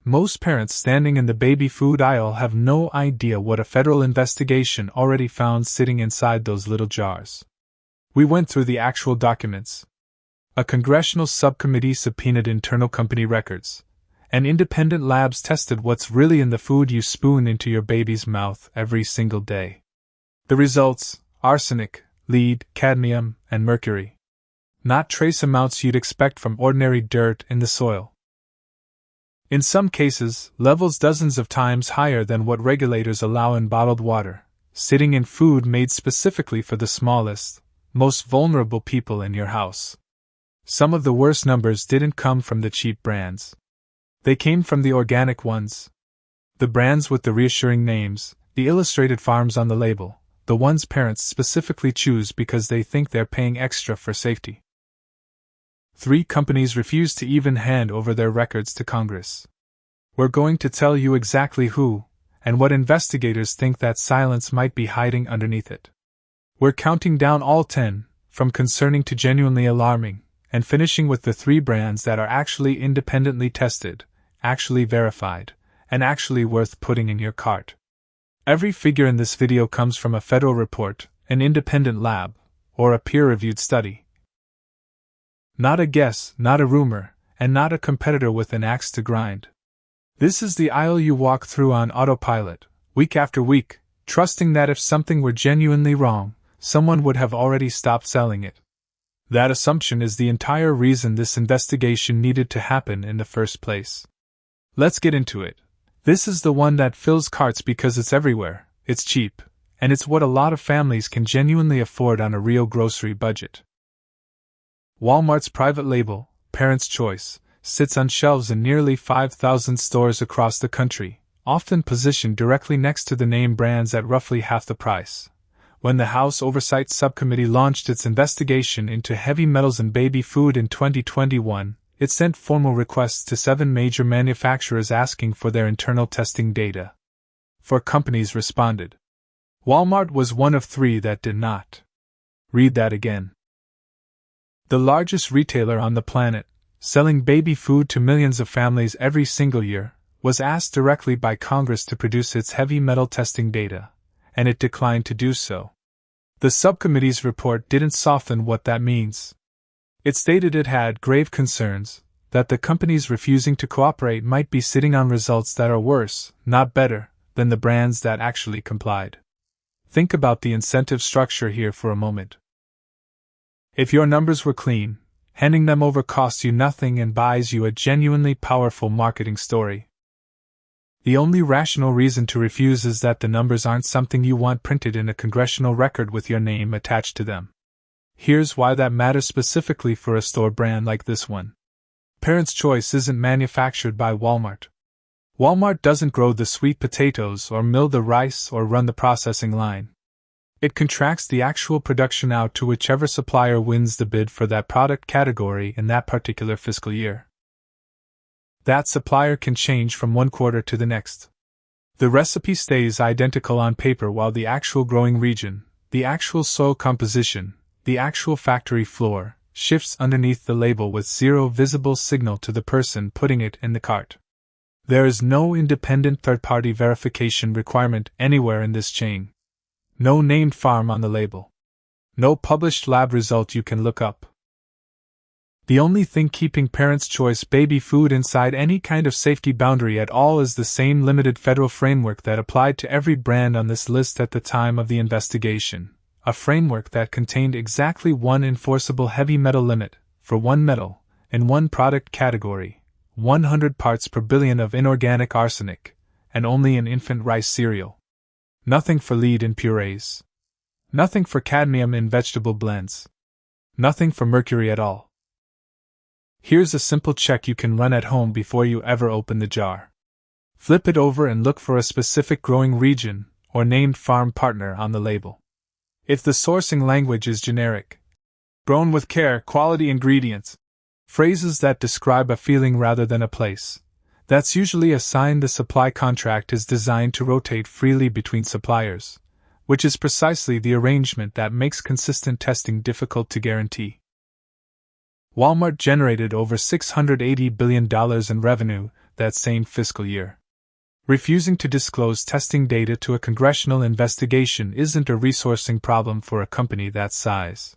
Most parents standing in the baby food aisle have no idea what a federal investigation already found sitting inside those little jars. We went through the actual documents. A congressional subcommittee subpoenaed internal company records, and independent labs tested what's really in the food you spoon into your baby's mouth every single day. The results: arsenic, lead, cadmium, and mercury. Not trace amounts you'd expect from ordinary dirt in the soil. In some cases, levels dozens of times higher than what regulators allow in bottled water, sitting in food made specifically for the smallest, most vulnerable people in your house. Some of the worst numbers didn't come from the cheap brands. They came from the organic ones. The brands with the reassuring names, the illustrated farms on the label, the ones parents specifically choose because they think they're paying extra for safety. 3 companies refused to even hand over their records to Congress. We're going to tell you exactly who, and what investigators think that silence might be hiding underneath it. We're counting down all 10, from concerning to genuinely alarming, and finishing with the 3 brands that are actually independently tested, actually verified, and actually worth putting in your cart. Every figure in this video comes from a federal report, an independent lab, or a peer-reviewed study. Not a guess, not a rumor, and not a competitor with an axe to grind. This is the aisle you walk through on autopilot, week after week, trusting that if something were genuinely wrong, someone would have already stopped selling it. That assumption is the entire reason this investigation needed to happen in the first place. Let's get into it. This is the one that fills carts because it's everywhere, it's cheap, and it's what a lot of families can genuinely afford on a real grocery budget. Walmart's private label, Parents' Choice, sits on shelves in nearly 5,000 stores across the country, often positioned directly next to the name brands at roughly half the price. When the House Oversight Subcommittee launched its investigation into heavy metals in baby food in 2021, it sent formal requests to 7 major manufacturers asking for their internal testing data. 4 companies responded. Walmart was one of 3 that did not. Read that again. The largest retailer on the planet, selling baby food to millions of families every single year, was asked directly by Congress to produce its heavy metal testing data, and it declined to do so. The subcommittee's report didn't soften what that means. It stated it had grave concerns that the companies refusing to cooperate might be sitting on results that are worse, not better, than the brands that actually complied. Think about the incentive structure here for a moment. If your numbers were clean, handing them over costs you nothing and buys you a genuinely powerful marketing story. The only rational reason to refuse is that the numbers aren't something you want printed in a congressional record with your name attached to them. Here's why that matters specifically for a store brand like this one. Parents' Choice isn't manufactured by Walmart. Walmart doesn't grow the sweet potatoes or mill the rice or run the processing line. It contracts the actual production out to whichever supplier wins the bid for that product category in that particular fiscal year. That supplier can change from one quarter to the next. The recipe stays identical on paper while the actual growing region, the actual soil composition, the actual factory floor, shifts underneath the label with zero visible signal to the person putting it in the cart. There is no independent third-party verification requirement anywhere in this chain. No named farm on the label. No published lab result you can look up. The only thing keeping Parents' Choice baby food inside any kind of safety boundary at all is the same limited federal framework that applied to every brand on this list at the time of the investigation, a framework that contained exactly one enforceable heavy metal limit, for one metal, in one product category, 100 parts per billion of inorganic arsenic, and only in infant rice cereal. Nothing for lead in purees. Nothing for cadmium in vegetable blends. Nothing for mercury at all. Here's a simple check you can run at home before you ever open the jar. Flip it over and look for a specific growing region or named farm partner on the label. If the sourcing language is generic, grown with care, quality ingredients, phrases that describe a feeling rather than a place, that's usually a sign the supply contract is designed to rotate freely between suppliers, which is precisely the arrangement that makes consistent testing difficult to guarantee. Walmart generated over $680 billion in revenue that same fiscal year. Refusing to disclose testing data to a congressional investigation isn't a resourcing problem for a company that size.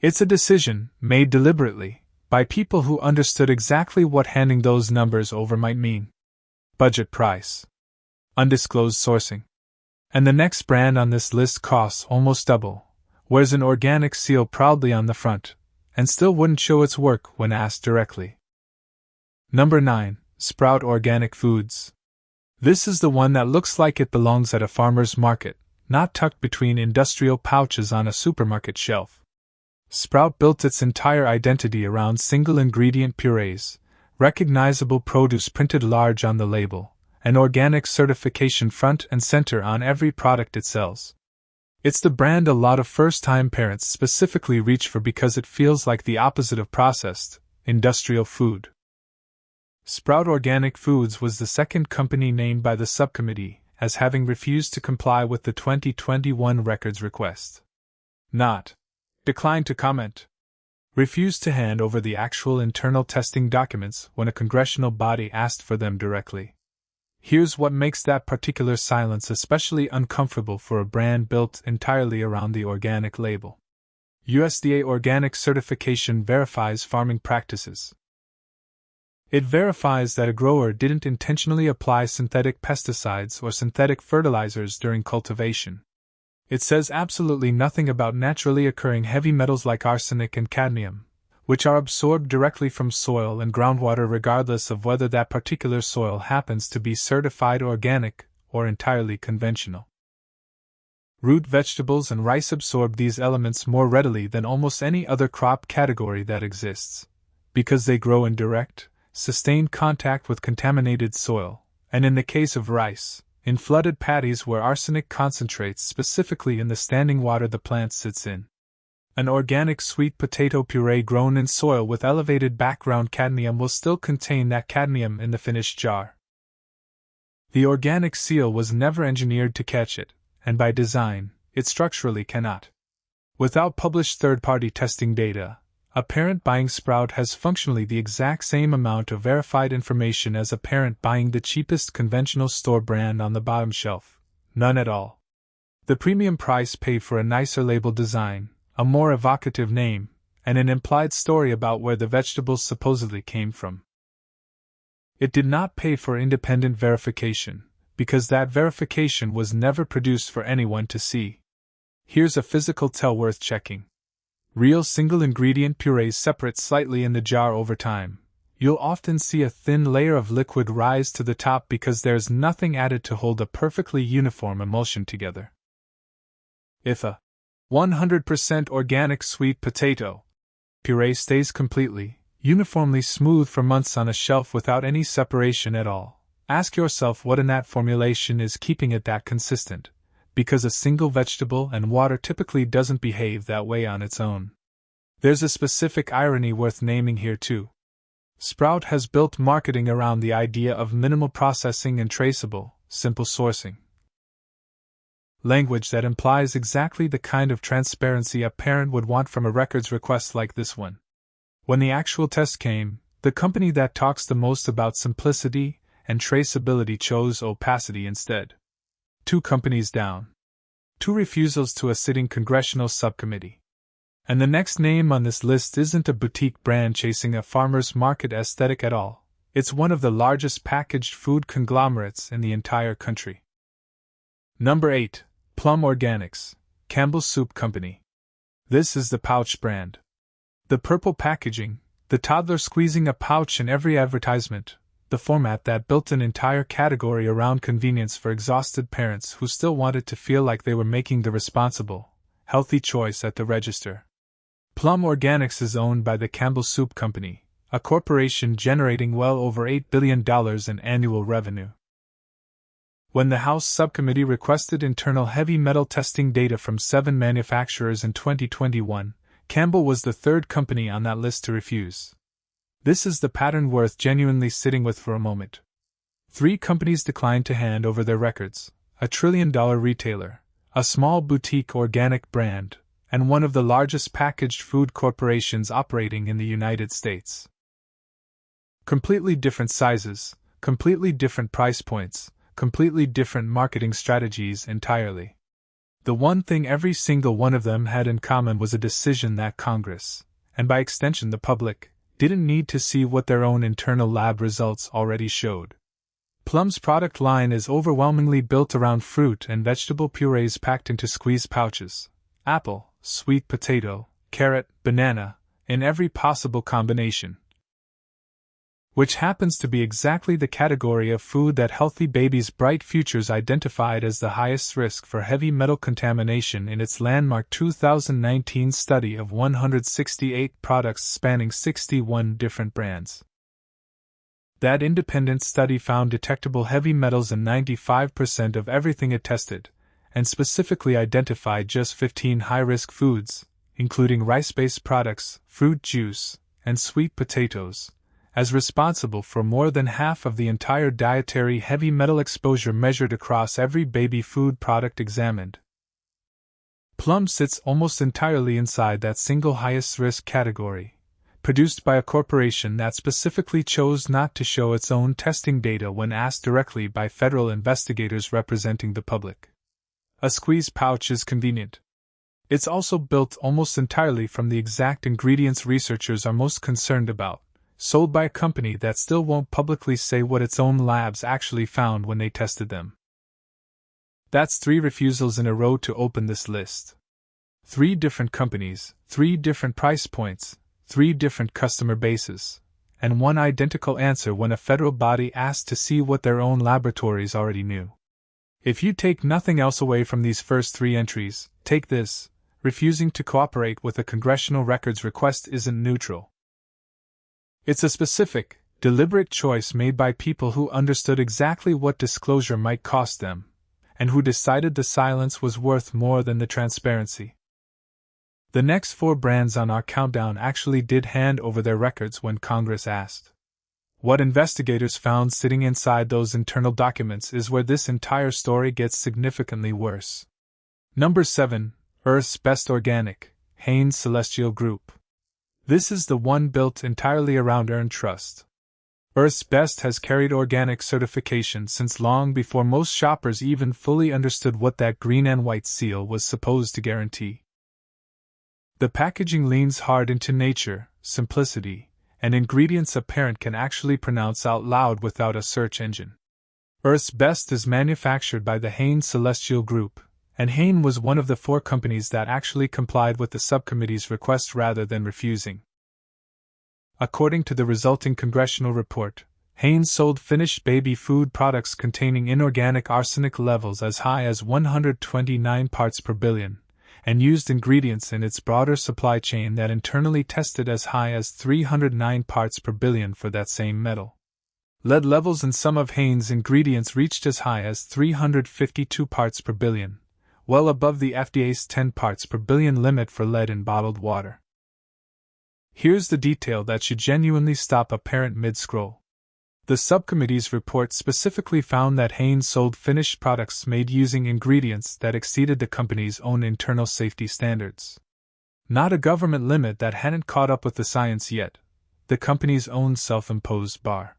It's a decision, made deliberately, by people who understood exactly what handing those numbers over might mean. Budget price. Undisclosed sourcing. And the next brand on this list costs almost double, wears an organic seal proudly on the front, and still wouldn't show its work when asked directly. Number 9. Sprout Organic Foods. This is the one that looks like it belongs at a farmer's market, not tucked between industrial pouches on a supermarket shelf. Sprout built its entire identity around single-ingredient purees, recognizable produce printed large on the label, and organic certification front and center on every product it sells. It's the brand a lot of first-time parents specifically reach for because it feels like the opposite of processed, industrial food. Sprout Organic Foods was the second company named by the subcommittee as having refused to comply with the 2021 records request. Not declined to comment. Refused to hand over the actual internal testing documents when a congressional body asked for them directly. Here's what makes that particular silence especially uncomfortable for a brand built entirely around the organic label. USDA organic certification verifies farming practices. It verifies that a grower didn't intentionally apply synthetic pesticides or synthetic fertilizers during cultivation. It says absolutely nothing about naturally occurring heavy metals like arsenic and cadmium, which are absorbed directly from soil and groundwater regardless of whether that particular soil happens to be certified organic or entirely conventional. Root vegetables and rice absorb these elements more readily than almost any other crop category that exists, because they grow in direct, sustained contact with contaminated soil, and in the case of rice, in flooded paddies where arsenic concentrates specifically in the standing water the plant sits in. An organic sweet potato puree grown in soil with elevated background cadmium will still contain that cadmium in the finished jar. The organic seal was never engineered to catch it, and by design, it structurally cannot. Without published third-party testing data, a parent buying Sprout has functionally the exact same amount of verified information as a parent buying the cheapest conventional store brand on the bottom shelf. None at all. The premium price paid for a nicer label design, a more evocative name, and an implied story about where the vegetables supposedly came from. It did not pay for independent verification, because that verification was never produced for anyone to see. Here's a physical tell worth checking. Real single-ingredient purees separate slightly in the jar over time. You'll often see a thin layer of liquid rise to the top because there's nothing added to hold a perfectly uniform emulsion together. If a 100% organic sweet potato puree stays completely, uniformly smooth for months on a shelf without any separation at all, ask yourself what in that formulation is keeping it that consistent, because a single vegetable and water typically doesn't behave that way on its own. There's a specific irony worth naming here too. Sprout has built marketing around the idea of minimal processing and traceable, simple sourcing. Language that implies exactly the kind of transparency a parent would want from a records request like this one. When the actual test came, the company that talks the most about simplicity and traceability chose opacity instead. 2 companies down. 2 refusals to a sitting congressional subcommittee. And the next name on this list isn't a boutique brand chasing a farmer's market aesthetic at all. It's one of the largest packaged food conglomerates in the entire country. Number 8. Plum Organics, Campbell's Soup Company. This is the pouch brand. The purple packaging, the toddler squeezing a pouch in every advertisement, the format that built an entire category around convenience for exhausted parents who still wanted to feel like they were making the responsible, healthy choice at the register. Plum Organics is owned by the Campbell's Soup Company, a corporation generating well over $8 billion in annual revenue. When the House Subcommittee requested internal heavy metal testing data from 7 manufacturers in 2021, Campbell was the 3rd company on that list to refuse. This is the pattern worth genuinely sitting with for a moment. 3 companies declined to hand over their records: a $1 trillion retailer, a small boutique organic brand, and one of the largest packaged food corporations operating in the United States. Completely different sizes, completely different price points, completely different marketing strategies entirely. The one thing every single one of them had in common was a decision that Congress, and by extension the public, didn't need to see what their own internal lab results already showed. Plum's product line is overwhelmingly built around fruit and vegetable purees packed into squeeze pouches, apple, sweet potato, carrot, banana, in every possible combination. Which happens to be exactly the category of food that Healthy Baby's Bright Futures identified as the highest risk for heavy metal contamination in its landmark 2019 study of 168 products spanning 61 different brands. That independent study found detectable heavy metals in 95% of everything it tested, and specifically identified just 15 high-risk foods, including rice-based products, fruit juice, and sweet potatoes, as responsible for more than half of the entire dietary heavy metal exposure measured across every baby food product examined. Plum sits almost entirely inside that single highest risk category, produced by a corporation that specifically chose not to show its own testing data when asked directly by federal investigators representing the public. A squeeze pouch is convenient. It's also built almost entirely from the exact ingredients researchers are most concerned about, sold by a company that still won't publicly say what its own labs actually found when they tested them. That's 3 refusals in a row to open this list. 3 different companies, 3 different price points, 3 different customer bases, and 1 identical answer when a federal body asked to see what their own laboratories already knew. If you take nothing else away from these first 3 entries, take this: refusing to cooperate with a congressional records request isn't neutral. It's a specific, deliberate choice made by people who understood exactly what disclosure might cost them, and who decided the silence was worth more than the transparency. The next 4 brands on our countdown actually did hand over their records when Congress asked. What investigators found sitting inside those internal documents is where this entire story gets significantly worse. Number 7, Earth's Best Organic, Hain's Celestial Group. This is the one built entirely around earned trust. Earth's Best has carried organic certification since long before most shoppers even fully understood what that green and white seal was supposed to guarantee. The packaging leans hard into nature, simplicity, and ingredients a parent can actually pronounce out loud without a search engine. Earth's Best is manufactured by the Hain Celestial Group, and Hain was one of the 4 companies that actually complied with the subcommittee's request rather than refusing. According to the resulting congressional report, Hain sold finished baby food products containing inorganic arsenic levels as high as 129 parts per billion, and used ingredients in its broader supply chain that internally tested as high as 309 parts per billion for that same metal. Lead levels in some of Hain's ingredients reached as high as 352 parts per billion, well above the FDA's 10 parts per billion limit for lead in bottled water. Here's the detail that should genuinely stop a parent mid-scroll. The subcommittee's report specifically found that Hain sold finished products made using ingredients that exceeded the company's own internal safety standards. Not a government limit that hadn't caught up with the science yet, the company's own self-imposed bar.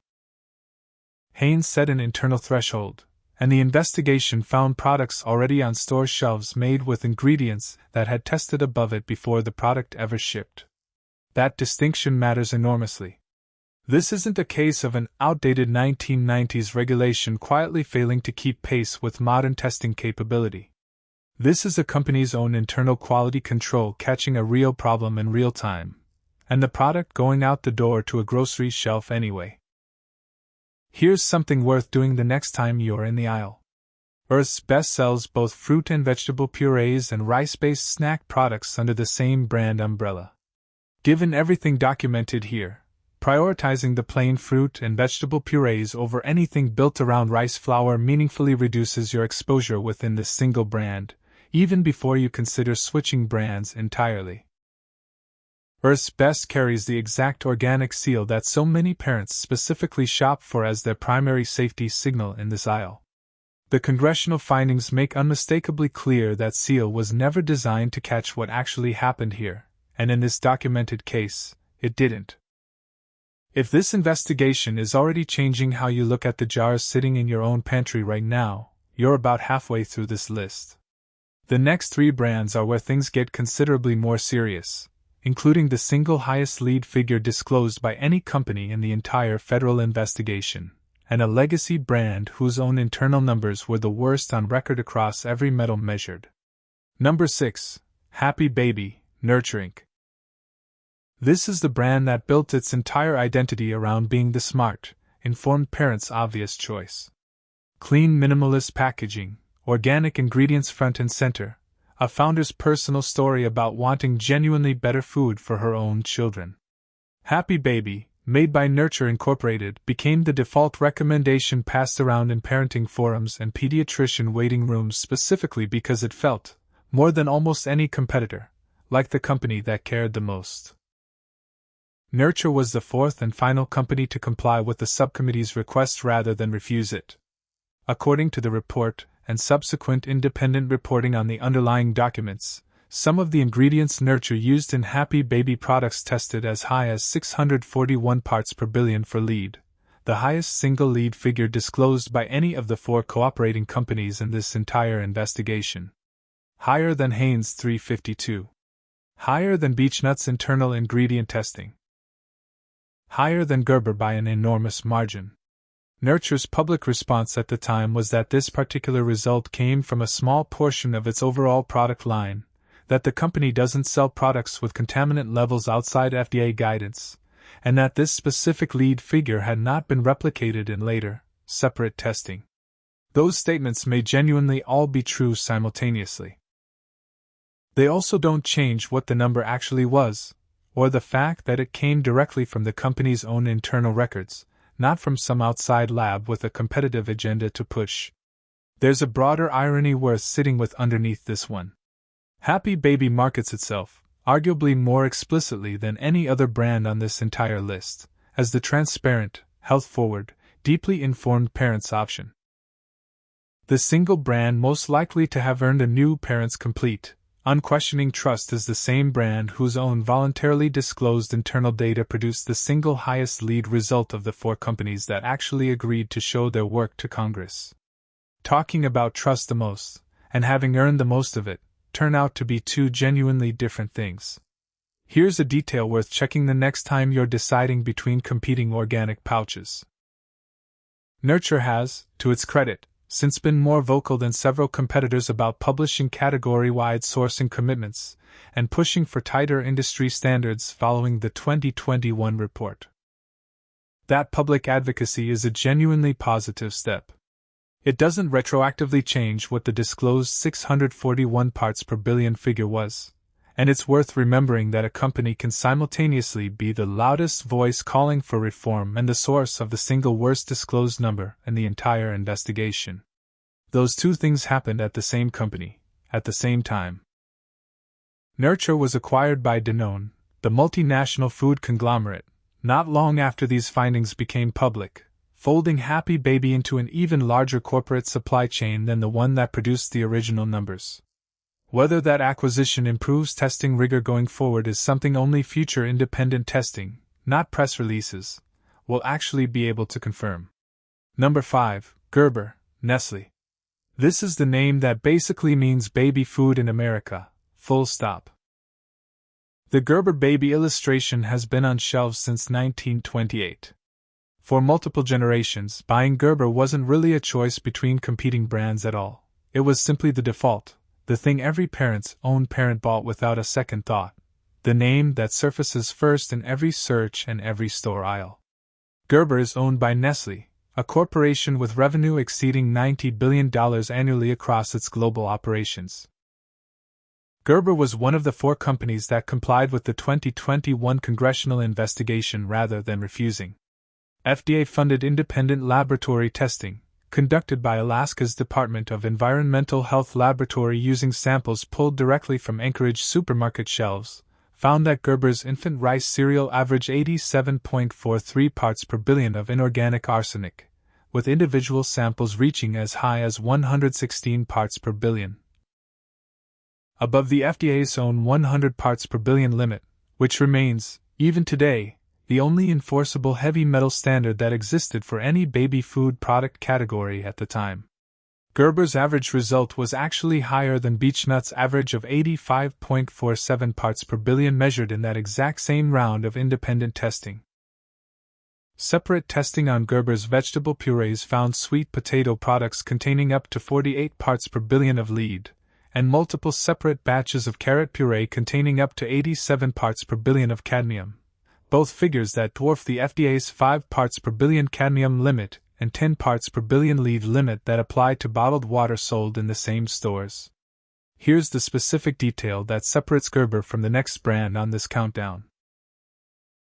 Hain set an internal threshold, and the investigation found products already on store shelves made with ingredients that had tested above it before the product ever shipped. That distinction matters enormously. This isn't a case of an outdated 1990s regulation quietly failing to keep pace with modern testing capability. This is a company's own internal quality control catching a real problem in real time, and the product going out the door to a grocery shelf anyway. Here's something worth doing the next time you're in the aisle. Earth's Best sells both fruit and vegetable purees and rice-based snack products under the same brand umbrella. Given everything documented here, prioritizing the plain fruit and vegetable purees over anything built around rice flour meaningfully reduces your exposure within this single brand, even before you consider switching brands entirely. Earth's Best carries the exact organic seal that so many parents specifically shop for as their primary safety signal in this aisle. The congressional findings make unmistakably clear that seal was never designed to catch what actually happened here, and in this documented case, it didn't. If this investigation is already changing how you look at the jars sitting in your own pantry right now, you're about halfway through this list. The next 3 brands are where things get considerably more serious, including the single highest lead figure disclosed by any company in the entire federal investigation, and a legacy brand whose own internal numbers were the worst on record across every metal measured. Number 6. Happy Baby, Nurture Inc. This is the brand that built its entire identity around being the smart, informed parent's obvious choice. Clean, minimalist packaging, organic ingredients front and center, a founder's personal story about wanting genuinely better food for her own children. Happy Baby, made by Nurture Incorporated, became the default recommendation passed around in parenting forums and pediatrician waiting rooms specifically because it felt, more than almost any competitor, like the company that cared the most. Nurture was the 4th and final company to comply with the subcommittee's request rather than refuse it. According to the report, and subsequent independent reporting on the underlying documents, some of the ingredients Nurture used in Happy Baby products tested as high as 641 parts per billion for lead, the highest single lead figure disclosed by any of the 4 cooperating companies in this entire investigation. Higher than Heinz 352. Higher than Beechnut's internal ingredient testing. Higher than Gerber by an enormous margin. Nurture's public response at the time was that this particular result came from a small portion of its overall product line, that the company doesn't sell products with contaminant levels outside FDA guidance, and that this specific lead figure had not been replicated in later, separate testing. Those statements may genuinely all be true simultaneously. They also don't change what the number actually was, or the fact that it came directly from the company's own internal records, not from some outside lab with a competitive agenda to push. There's a broader irony worth sitting with underneath this one. Happy Baby markets itself, arguably more explicitly than any other brand on this entire list, as the transparent, health-forward, deeply informed parent's option. The single brand most likely to have earned a new parent's complete, unquestioning trust is the same brand whose own voluntarily disclosed internal data produced the single highest lead result of the 4 companies that actually agreed to show their work to Congress. Talking about trust the most, and having earned the most of it, turn out to be 2 genuinely different things. Here's a detail worth checking the next time you're deciding between competing organic pouches. Nurture has, to its credit, since been more vocal than several competitors about publishing category-wide sourcing commitments and pushing for tighter industry standards following the 2021 report. That public advocacy is a genuinely positive step. It doesn't retroactively change what the disclosed 641 parts per billion figure was, and it's worth remembering that a company can simultaneously be the loudest voice calling for reform and the source of the single worst disclosed number in the entire investigation. Those 2 things happened at the same company, at the same time. Nurture was acquired by Danone, the multinational food conglomerate, not long after these findings became public, folding Happy Baby into an even larger corporate supply chain than the one that produced the original numbers. Whether that acquisition improves testing rigor going forward is something only future independent testing, not press releases, will actually be able to confirm. Number 5, Gerber, Nestle. This is the name that basically means baby food in America, full stop. The Gerber baby illustration has been on shelves since 1928. For multiple generations, buying Gerber wasn't really a choice between competing brands at all. It was simply the default, the thing every parent's own parent bought without a second thought, the name that surfaces first in every search and every store aisle. Gerber is owned by Nestle, a corporation with revenue exceeding $90 billion annually across its global operations. Gerber was one of the 4 companies that complied with the 2021 congressional investigation rather than refusing. FDA-funded independent laboratory testing, conducted by Alaska's Department of Environmental Health Laboratory using samples pulled directly from Anchorage supermarket shelves, found that Gerber's infant rice cereal averaged 87.43 parts per billion of inorganic arsenic, with individual samples reaching as high as 116 parts per billion. Above the FDA's own 100 parts per billion limit, which remains, even today, the only enforceable heavy metal standard that existed for any baby food product category at the time. Gerber's average result was actually higher than Beechnut's average of 85.47 parts per billion measured in that exact same round of independent testing. Separate testing on Gerber's vegetable purees found sweet potato products containing up to 48 parts per billion of lead, and multiple separate batches of carrot puree containing up to 87 parts per billion of cadmium, both figures that dwarf the FDA's 5 parts per billion cadmium limit and 10 parts per billion lead limit that apply to bottled water sold in the same stores. Here's the specific detail that separates Gerber from the next brand on this countdown.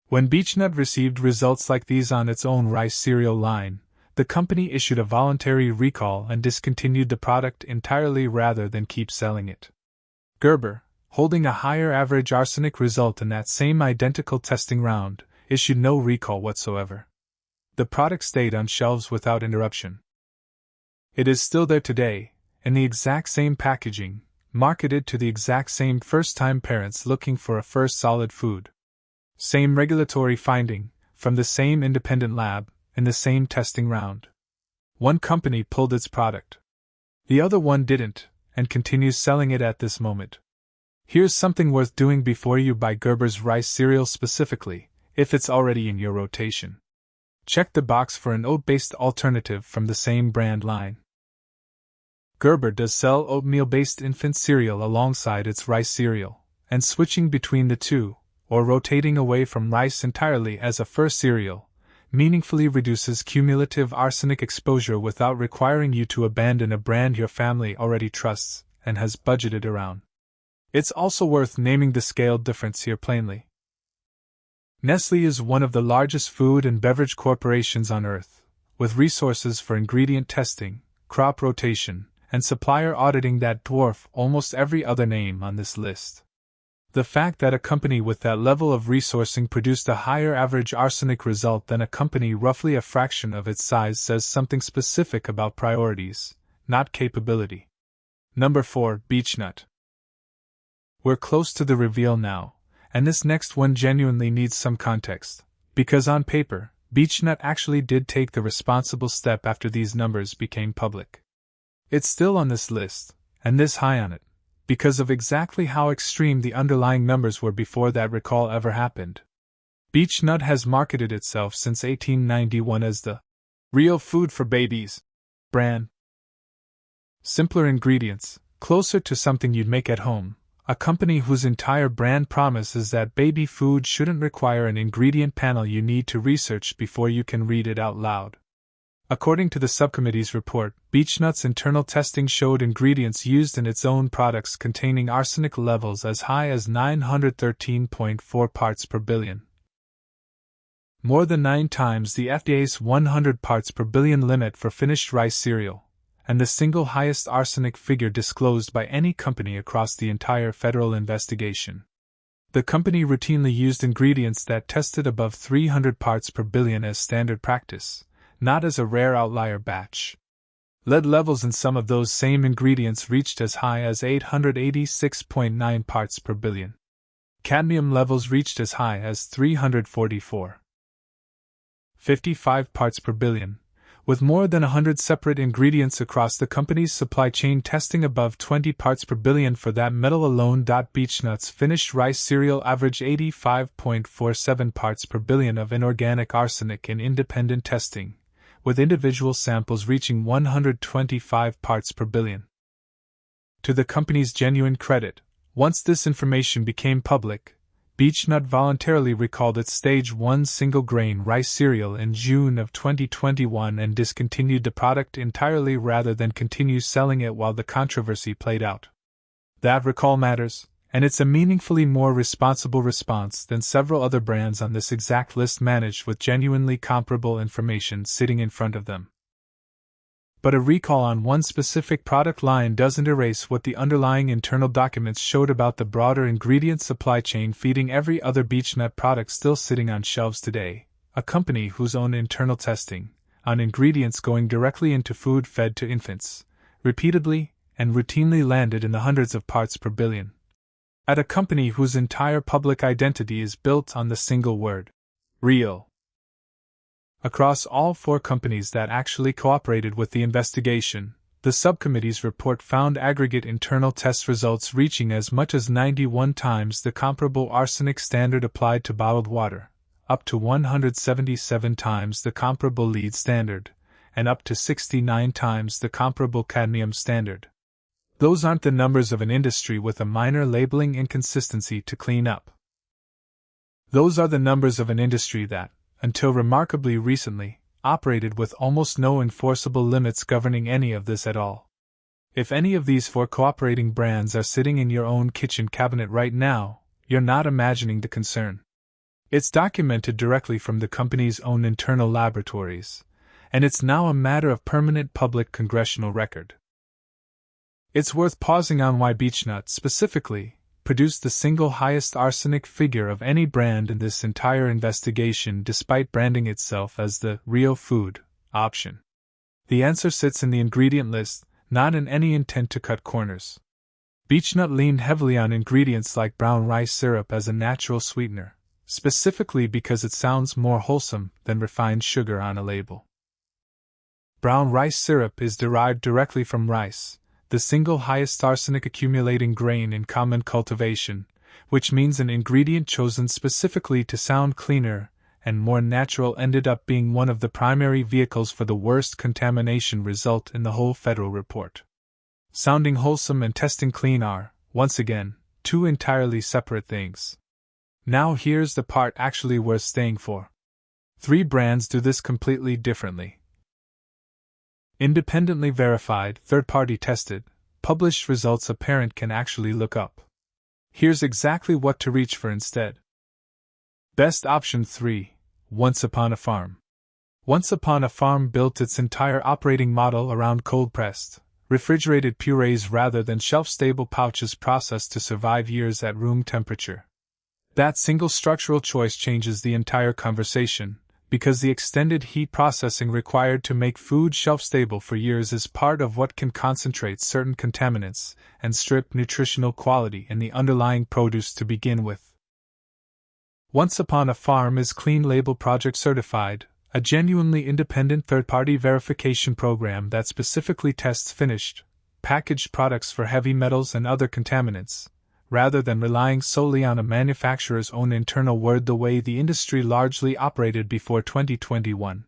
When Beechnut received results like these on its own rice cereal line, the company issued a voluntary recall and discontinued the product entirely rather than keep selling it. Gerber, holding a higher average arsenic result in that same identical testing round, issued no recall whatsoever. The product stayed on shelves without interruption. It is still there today, in the exact same packaging, marketed to the exact same first-time parents looking for a first solid food. Same regulatory finding, from the same independent lab, in the same testing round. One company pulled its product. The other one didn't, and continues selling it at this moment. Here's something worth doing before you buy Gerber's rice cereal specifically, if it's already in your rotation. Check the box for an oat-based alternative from the same brand line. Gerber does sell oatmeal-based infant cereal alongside its rice cereal, and switching between the two, or rotating away from rice entirely as a first cereal, meaningfully reduces cumulative arsenic exposure without requiring you to abandon a brand your family already trusts and has budgeted around. It's also worth naming the scale difference here plainly. Nestle is one of the largest food and beverage corporations on Earth, with resources for ingredient testing, crop rotation, and supplier auditing that dwarf almost every other name on this list. The fact that a company with that level of resourcing produced a higher average arsenic result than a company roughly a fraction of its size says something specific about priorities, not capability. Number 4, Beechnut. We're close to the reveal now, and this next one genuinely needs some context, because on paper, Beechnut actually did take the responsible step after these numbers became public. It's still on this list, and this high on it, because of exactly how extreme the underlying numbers were before that recall ever happened. Beechnut has marketed itself since 1891 as the real food for babies brand. Simpler ingredients, closer to something you'd make at home, a company whose entire brand promise is that baby food shouldn't require an ingredient panel you need to research before you can read it out loud. According to the subcommittee's report, Beechnut's internal testing showed ingredients used in its own products containing arsenic levels as high as 913.4 parts per billion. More than 9 times the FDA's 100 parts per billion limit for finished rice cereal, and the single highest arsenic figure disclosed by any company across the entire federal investigation. The company routinely used ingredients that tested above 300 parts per billion as standard practice, not as a rare outlier batch. Lead levels in some of those same ingredients reached as high as 886.9 parts per billion. Cadmium levels reached as high as 344.55 parts per billion, with more than 100 separate ingredients across the company's supply chain testing above 20 parts per billion for that metal alone. Beechnut's finished rice cereal averaged 85.47 parts per billion of inorganic arsenic in independent testing, with individual samples reaching 125 parts per billion. To the company's genuine credit, once this information became public, Beechnut voluntarily recalled its Stage 1 single-grain rice cereal in June of 2021 and discontinued the product entirely rather than continue selling it while the controversy played out. That recall matters, and it's a meaningfully more responsible response than several other brands on this exact list managed with genuinely comparable information sitting in front of them. But a recall on one specific product line doesn't erase what the underlying internal documents showed about the broader ingredient supply chain feeding every other Beechnut product still sitting on shelves today, a company whose own internal testing, on ingredients going directly into food fed to infants, repeatedly and routinely landed in the hundreds of parts per billion. At a company whose entire public identity is built on the single word Real. Across all 4 companies that actually cooperated with the investigation, the subcommittee's report found aggregate internal test results reaching as much as 91 times the comparable arsenic standard applied to bottled water, up to 177 times the comparable lead standard, and up to 69 times the comparable cadmium standard. Those aren't the numbers of an industry with a minor labeling inconsistency to clean up. Those are the numbers of an industry that, until remarkably recently, operated with almost no enforceable limits governing any of this at all. If any of these 4 cooperating brands are sitting in your own kitchen cabinet right now, you're not imagining the concern. It's documented directly from the company's own internal laboratories, and it's now a matter of permanent public congressional record. It's worth pausing on why Beechnut, specifically, produced the single highest arsenic figure of any brand in this entire investigation despite branding itself as the real food option. The answer sits in the ingredient list, not in any intent to cut corners. Beechnut leaned heavily on ingredients like brown rice syrup as a natural sweetener, specifically because it sounds more wholesome than refined sugar on a label. Brown rice syrup is derived directly from rice, the single highest arsenic accumulating grain in common cultivation, which means an ingredient chosen specifically to sound cleaner and more natural ended up being one of the primary vehicles for the worst contamination result in the whole federal report. Sounding wholesome and testing clean are, once again, 2 entirely separate things. Now here's the part actually worth staying for. 3 brands do this completely differently. Independently verified, third-party tested, published results a parent can actually look up. Here's exactly what to reach for instead. Best option 3, Once Upon a Farm. Once Upon a Farm built its entire operating model around cold-pressed, refrigerated purees rather than shelf-stable pouches processed to survive years at room temperature. That single structural choice changes the entire conversation, because the extended heat processing required to make food shelf-stable for years is part of what can concentrate certain contaminants and strip nutritional quality in the underlying produce to begin with. Once Upon a Farm is Clean Label Project certified, a genuinely independent third-party verification program that specifically tests finished, packaged products for heavy metals and other contaminants, rather than relying solely on a manufacturer's own internal word the way the industry largely operated before 2021.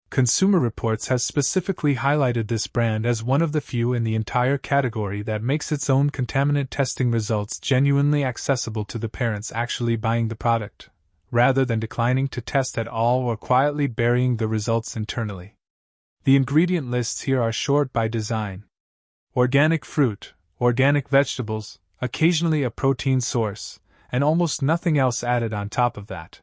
Consumer Reports has specifically highlighted this brand as one of the few in the entire category that makes its own contaminant testing results genuinely accessible to the parents actually buying the product, rather than declining to test at all or quietly burying the results internally. The ingredient lists here are short by design. Organic fruit, organic vegetables, occasionally a protein source, and almost nothing else added on top of that.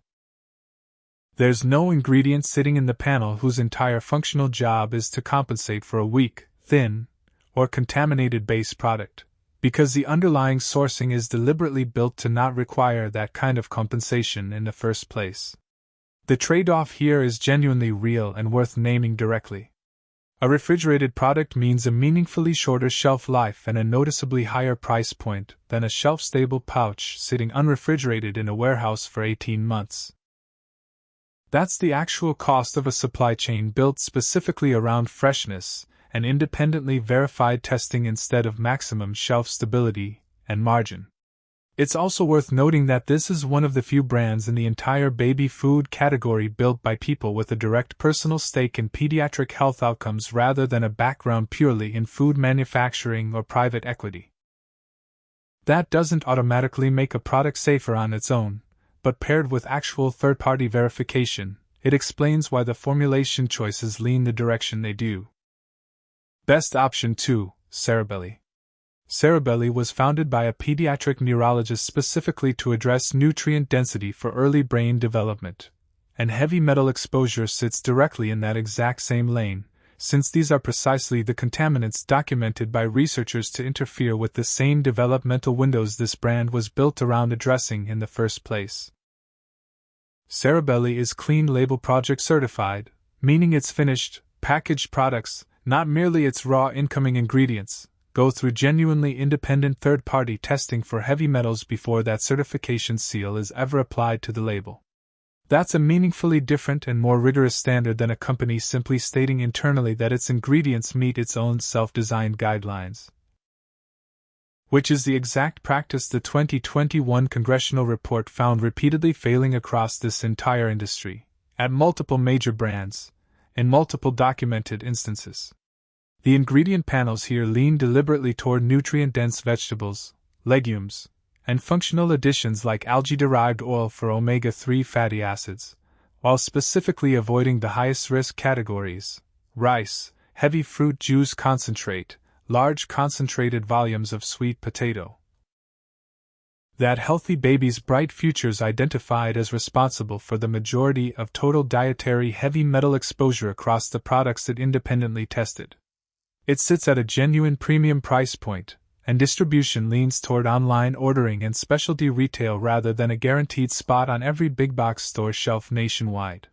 There's no ingredient sitting in the panel whose entire functional job is to compensate for a weak, thin, or contaminated base product, because the underlying sourcing is deliberately built to not require that kind of compensation in the first place. The trade-off here is genuinely real and worth naming directly. A refrigerated product means a meaningfully shorter shelf life and a noticeably higher price point than a shelf-stable pouch sitting unrefrigerated in a warehouse for 18 months. That's the actual cost of a supply chain built specifically around freshness and independently verified testing instead of maximum shelf stability and margin. It's also worth noting that this is one of the few brands in the entire baby food category built by people with a direct personal stake in pediatric health outcomes rather than a background purely in food manufacturing or private equity. That doesn't automatically make a product safer on its own, but paired with actual third-party verification, it explains why the formulation choices lean the direction they do. Best option 2, Cerebelli. Cerebelli was founded by a pediatric neurologist specifically to address nutrient density for early brain development, and heavy metal exposure sits directly in that exact same lane, since these are precisely the contaminants documented by researchers to interfere with the same developmental windows this brand was built around addressing in the first place. Cerebelli is Clean Label Project certified, meaning its finished, packaged products, not merely its raw incoming ingredients, go through genuinely independent third-party testing for heavy metals before that certification seal is ever applied to the label. That's a meaningfully different and more rigorous standard than a company simply stating internally that its ingredients meet its own self-designed guidelines. Which is the exact practice the 2021 congressional report found repeatedly failing across this entire industry, at multiple major brands, in multiple documented instances. The ingredient panels here lean deliberately toward nutrient-dense vegetables, legumes, and functional additions like algae-derived oil for omega-3 fatty acids, while specifically avoiding the highest-risk categories: rice, heavy fruit juice concentrate, large concentrated volumes of sweet potato. That healthy baby's bright futures identified as responsible for the majority of total dietary heavy metal exposure across the products it independently tested. It sits at a genuine premium price point, and distribution leans toward online ordering and specialty retail rather than a guaranteed spot on every big box store shelf nationwide.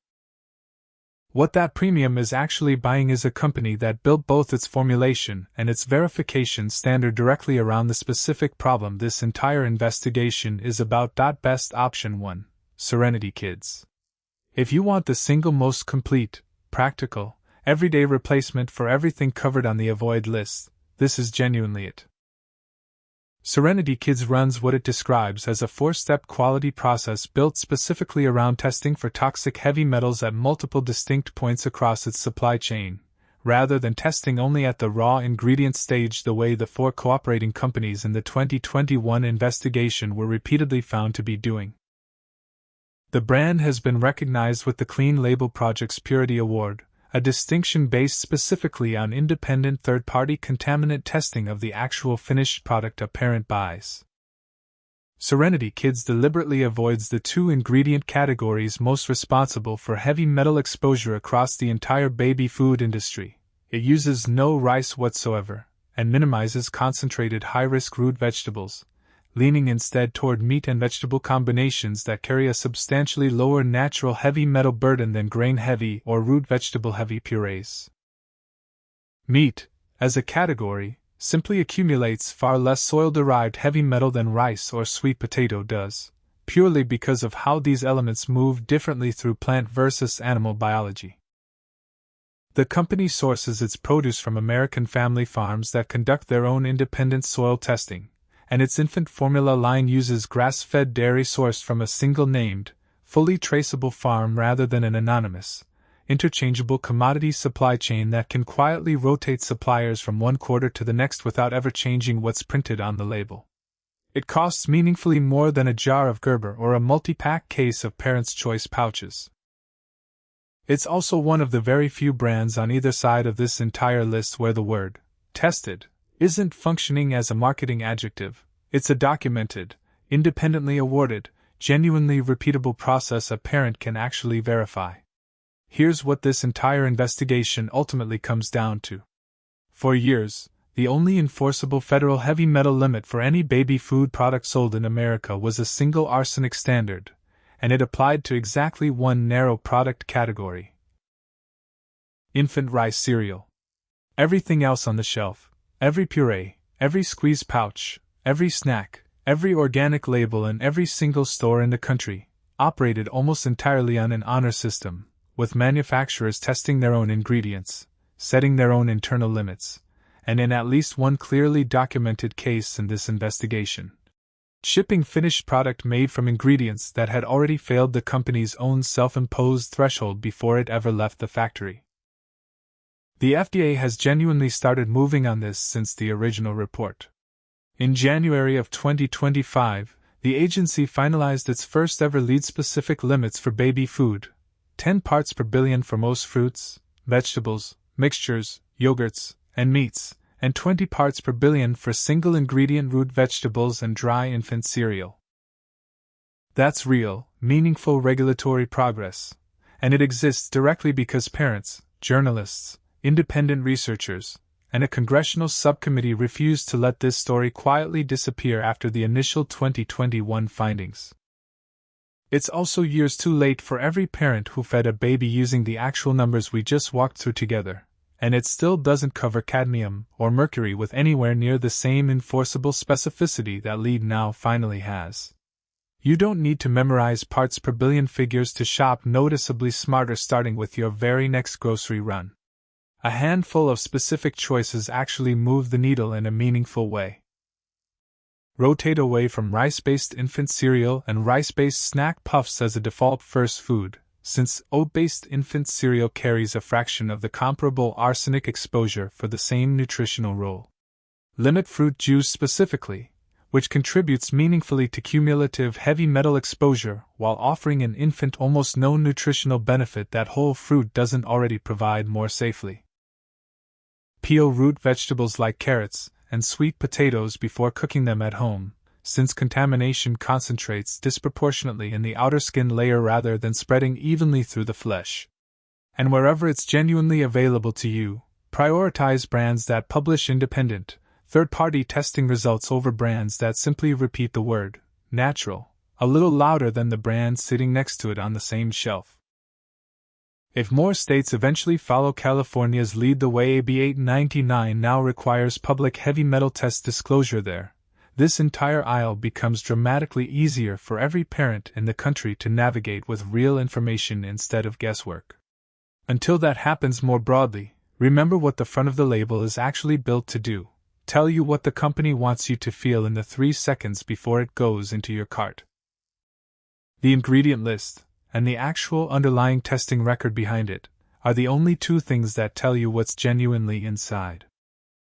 What that premium is actually buying is a company that built both its formulation and its verification standard directly around the specific problem this entire investigation is about. Best option 1: Serenity Kids. If you want the single most complete, practical, everyday replacement for everything covered on the avoid list, this is genuinely it. Serenity Kids runs what it describes as a 4-step quality process built specifically around testing for toxic heavy metals at multiple distinct points across its supply chain, rather than testing only at the raw ingredient stage the way the 4 cooperating companies in the 2021 investigation were repeatedly found to be doing. The brand has been recognized with the Clean Label Project's Purity Award, a distinction based specifically on independent third-party contaminant testing of the actual finished product a parent buys. Serenity Kids deliberately avoids the 2 ingredient categories most responsible for heavy metal exposure across the entire baby food industry. It uses no rice whatsoever, and minimizes concentrated high-risk root vegetables, leaning instead toward meat and vegetable combinations that carry a substantially lower natural heavy metal burden than grain-heavy or root vegetable-heavy purees. Meat, as a category, simply accumulates far less soil-derived heavy metal than rice or sweet potato does, purely because of how these elements move differently through plant versus animal biology. The company sources its produce from American family farms that conduct their own independent soil testing, and its infant formula line uses grass-fed dairy sourced from a single named, fully traceable farm rather than an anonymous, interchangeable commodity supply chain that can quietly rotate suppliers from one quarter to the next without ever changing what's printed on the label. It costs meaningfully more than a jar of Gerber or a multi-pack case of Parents' Choice pouches. It's also one of the very few brands on either side of this entire list where the word tested isn't functioning as a marketing adjective. It's a documented, independently awarded, genuinely repeatable process a parent can actually verify. Here's what this entire investigation ultimately comes down to. For years, the only enforceable federal heavy metal limit for any baby food product sold in America was a single arsenic standard, and it applied to exactly one narrow product category: infant rice cereal. Everything else on the shelf, every puree, every squeeze pouch, every snack, every organic label in every single store in the country, operated almost entirely on an honor system, with manufacturers testing their own ingredients, setting their own internal limits, and in at least one clearly documented case in this investigation, shipping finished product made from ingredients that had already failed the company's own self-imposed threshold before it ever left the factory. The FDA has genuinely started moving on this since the original report. In January of 2025, the agency finalized its first ever lead-specific limits for baby food: 10 parts per billion for most fruits, vegetables, mixtures, yogurts, and meats, and 20 parts per billion for single-ingredient root vegetables and dry infant cereal. That's real, meaningful regulatory progress, and it exists directly because parents, journalists, independent researchers, and a congressional subcommittee refused to let this story quietly disappear after the initial 2021 findings. It's also years too late for every parent who fed a baby using the actual numbers we just walked through together, and it still doesn't cover cadmium or mercury with anywhere near the same enforceable specificity that lead now finally has. You don't need to memorize parts per billion figures to shop noticeably smarter starting with your very next grocery run. A handful of specific choices actually move the needle in a meaningful way. Rotate away from rice-based infant cereal and rice-based snack puffs as a default first food, since oat-based infant cereal carries a fraction of the comparable arsenic exposure for the same nutritional role. Limit fruit juice specifically, which contributes meaningfully to cumulative heavy metal exposure while offering an infant almost no nutritional benefit that whole fruit doesn't already provide more safely. Peel root vegetables like carrots and sweet potatoes before cooking them at home, since contamination concentrates disproportionately in the outer skin layer rather than spreading evenly through the flesh. And wherever it's genuinely available to you, prioritize brands that publish independent, third-party testing results over brands that simply repeat the word natural a little louder than the brand sitting next to it on the same shelf. If more states eventually follow California's lead the way AB 899 now requires public heavy metal test disclosure there, this entire aisle becomes dramatically easier for every parent in the country to navigate with real information instead of guesswork. Until that happens more broadly, remember what the front of the label is actually built to do: tell you what the company wants you to feel in the 3 seconds before it goes into your cart. The ingredient list, and the actual underlying testing record behind it, are the only two things that tell you what's genuinely inside.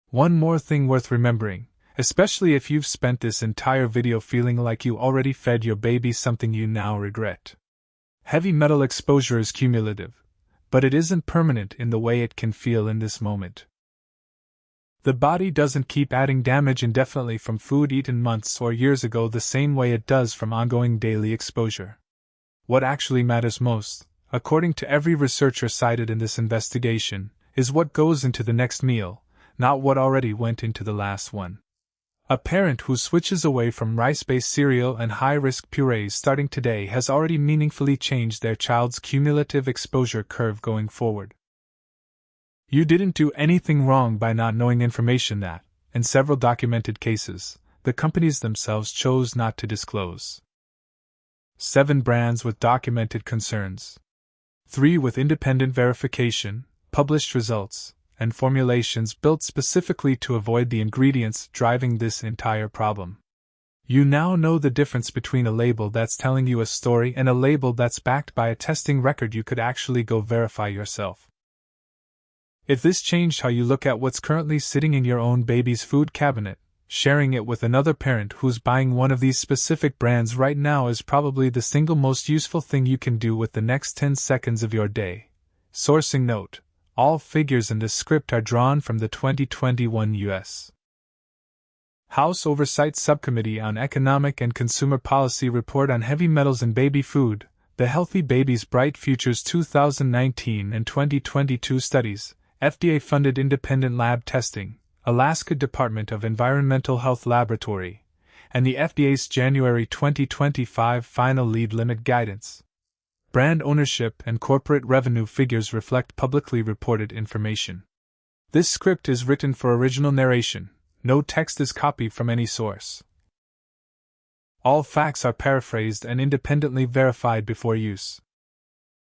One more thing worth remembering, especially if you've spent this entire video feeling like you already fed your baby something you now regret. Heavy metal exposure is cumulative, but it isn't permanent in the way it can feel in this moment. The body doesn't keep adding damage indefinitely from food eaten months or years ago the same way it does from ongoing daily exposure. What actually matters most, according to every researcher cited in this investigation, is what goes into the next meal, not what already went into the last one. A parent who switches away from rice-based cereal and high-risk purees starting today has already meaningfully changed their child's cumulative exposure curve going forward. You didn't do anything wrong by not knowing information that, in several documented cases, the companies themselves chose not to disclose. 7 brands with documented concerns. 3 with independent verification, published results, and formulations built specifically to avoid the ingredients driving this entire problem. You now know the difference between a label that's telling you a story and a label that's backed by a testing record you could actually go verify yourself. If this changed how you look at what's currently sitting in your own baby's food cabinet, sharing it with another parent who's buying one of these specific brands right now is probably the single most useful thing you can do with the next 10 seconds of your day. Sourcing note: all figures in this script are drawn from the 2021 U.S. House Oversight Subcommittee on Economic and Consumer Policy Report on Heavy Metals in Baby Food, the Healthy Baby's Bright Futures 2019 and 2022 studies, FDA-funded independent lab testing, Alaska Department of Environmental Health Laboratory, and the FDA's January 2025 final lead limit guidance. Brand ownership and corporate revenue figures reflect publicly reported information. This script is written for original narration. No text is copied from any source. All facts are paraphrased and independently verified before use.